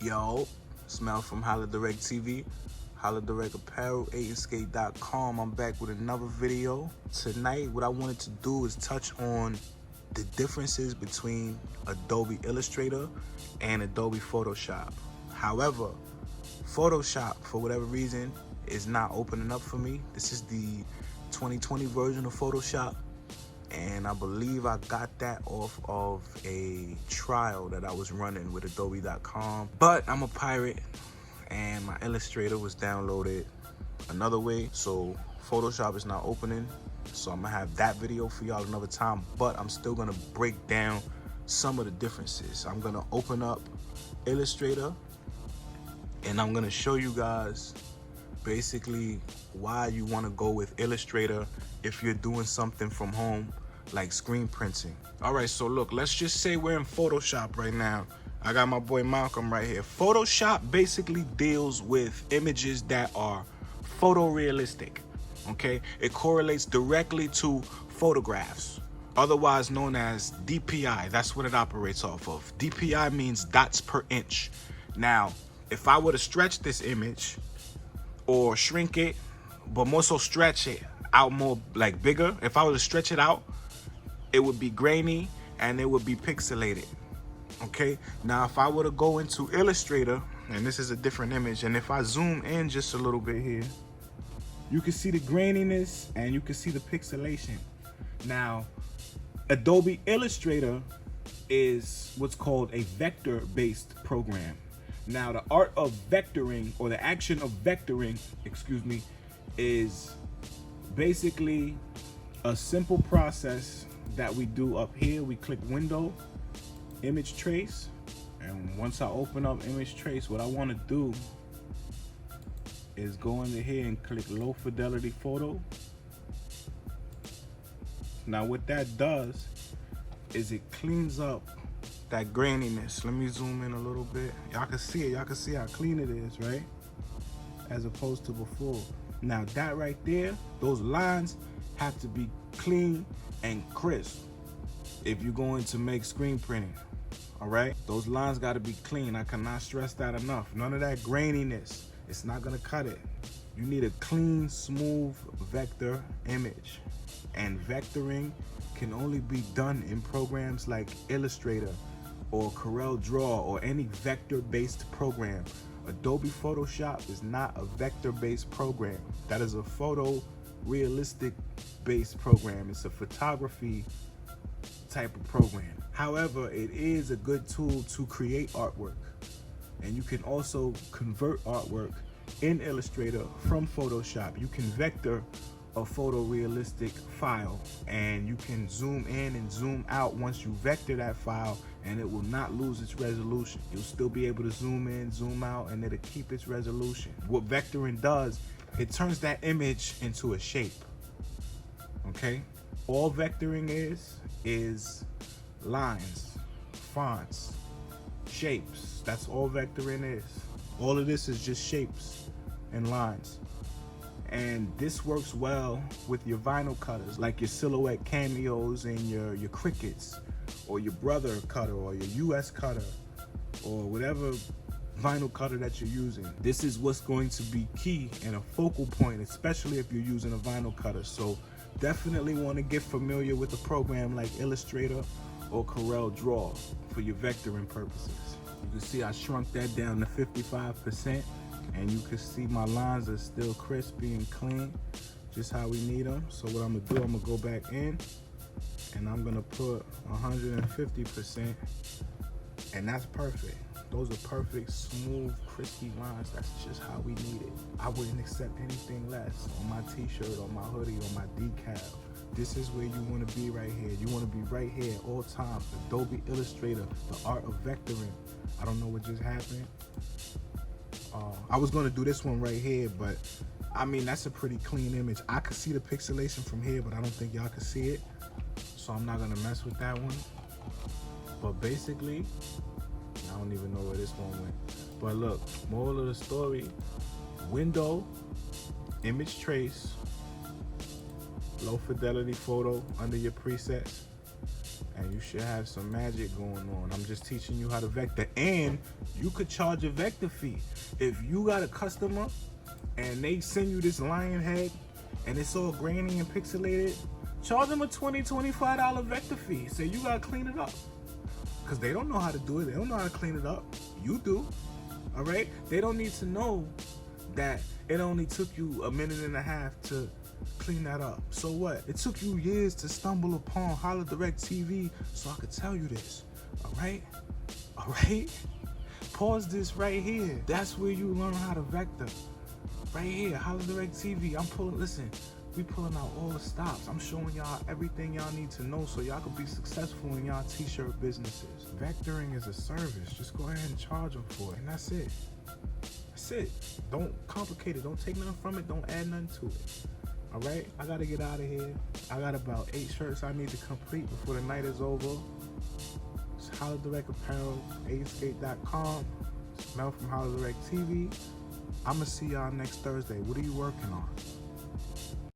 Yo, Smell from Holla Direct TV, Holla Direct Apparel, 8andskate.com. I'm back with another video. Tonight, what I wanted to do is touch on the differences between Adobe Illustrator and Adobe Photoshop. However, Photoshop, for whatever reason, is not opening up for me. This is the 2020 version of Photoshop, and I believe I got that off of a trial that I was running with Adobe.com. But I'm a pirate, and my Illustrator was downloaded another way, so Photoshop is not opening. So I'm gonna have that video for y'all another time, but I'm still gonna break down some of the differences. I'm gonna open up Illustrator, and I'm gonna show you guys basically why you wanna go with Illustrator if you're doing something from home, like screen printing. All right, so look, let's just say we're in Photoshop right now. I got my boy Malcolm right here. Photoshop basically deals with images that are photorealistic, okay? It correlates directly to photographs, otherwise known as DPI. That's what it operates off of. DPI means dots per inch. Now, if I were to stretch this image or shrink it, but more so stretch it out more, like bigger, if I were to stretch it out, it would be grainy and it would be pixelated, okay? Now, if I were to go into Illustrator, and this is a different image, and if I zoom in just a little bit here, you can see the graininess and you can see the pixelation. Now, Adobe Illustrator is what's called a vector-based program. Now, the art of vectoring, or the action of vectoring, excuse me, is basically a simple process that we do up here. We click Window, Image Trace, and once I open up Image Trace, what I want to do is go into here and click Low Fidelity Photo. Now what that does is it cleans up that graininess. Let me zoom in a little bit. Y'all can see it. Y'all can see how clean it is, right? As opposed to before. Now that right there, those lines have to be clean and crisp if you're going to make screen printing. All right, those lines got to be clean. I cannot stress that enough. None of that graininess. It's not gonna cut it. You need a clean, smooth vector image. And vectoring can only be done in programs like Illustrator or Corel Draw or any vector-based program. Adobe Photoshop is not a vector-based program. That is a photorealistic based program. It's a photography type of program. However, it is a good tool to create artwork. And you can also convert artwork in Illustrator from Photoshop. You can vector a photorealistic file, and you can zoom in and zoom out once you vector that file, and it will not lose its resolution. You'll still be able to zoom in, zoom out, and it'll keep its resolution. What vectoring does, it turns that image into a shape, okay? All vectoring is lines, fonts, shapes. That's all vectoring is. All of this is just shapes and lines. And this works well with your vinyl cutters, like your Silhouette Cameos and your Cricuts, or your Brother cutter, or your US cutter, or whatever vinyl cutter that you're using. This is what's going to be key and a focal point, especially if you're using a vinyl cutter. So definitely want to get familiar with a program like Illustrator or Corel Draw for your vectoring purposes. You can see I shrunk that down to 55%, and you can see my lines are still crispy and clean, just how we need them. So what I'm gonna do, I'm gonna go back in and I'm gonna put 150%, and that's perfect. Those are perfect, smooth, crispy lines. That's just how we need it. I wouldn't accept anything less on my t-shirt, on my hoodie, on my decal. This is where you want to be right here. You want to be right here at all times. Adobe Illustrator, the art of vectoring. I don't know what just happened. I was going to do this one right here, but I mean, that's a pretty clean image. I could see the pixelation from here, but I don't think y'all can see it. So I'm not going to mess with that one. But basically, I don't even know where this one went. But look, moral of the story, Window, Image Trace, Low Fidelity Photo under your presets, and you should have some magic going on. I'm just teaching you how to vector, and you could charge a vector fee. If you got a customer and they send you this lion head and it's all grainy and pixelated, charge them a $20, $25 vector fee. Say you gotta clean it up, because they don't know how to do it. They don't know how to clean it up. You do. All right? They don't need to know that it only took you 1.5 minutes to clean that up. So what? It took you years to stumble upon Holla Direct TV so I could tell you this. All right? All right? Pause this right here. That's where you learn how to vector. Right here, Holla Direct TV. Listen, we pulling out all the stops. I'm showing y'all everything y'all need to know so y'all can be successful in y'all t-shirt businesses. Vectoring is a service. Just go ahead and charge them for it, and that's it. That's it. Don't complicate it. Don't take nothing from it. Don't add nothing to it. All right? I got to get out of here. I got about 8 shirts I need to complete before the night is over. It's Holla Direct Apparel, askate.com. It's Mel from Holla Direct TV. I'm going to see y'all next Thursday. What are you working on?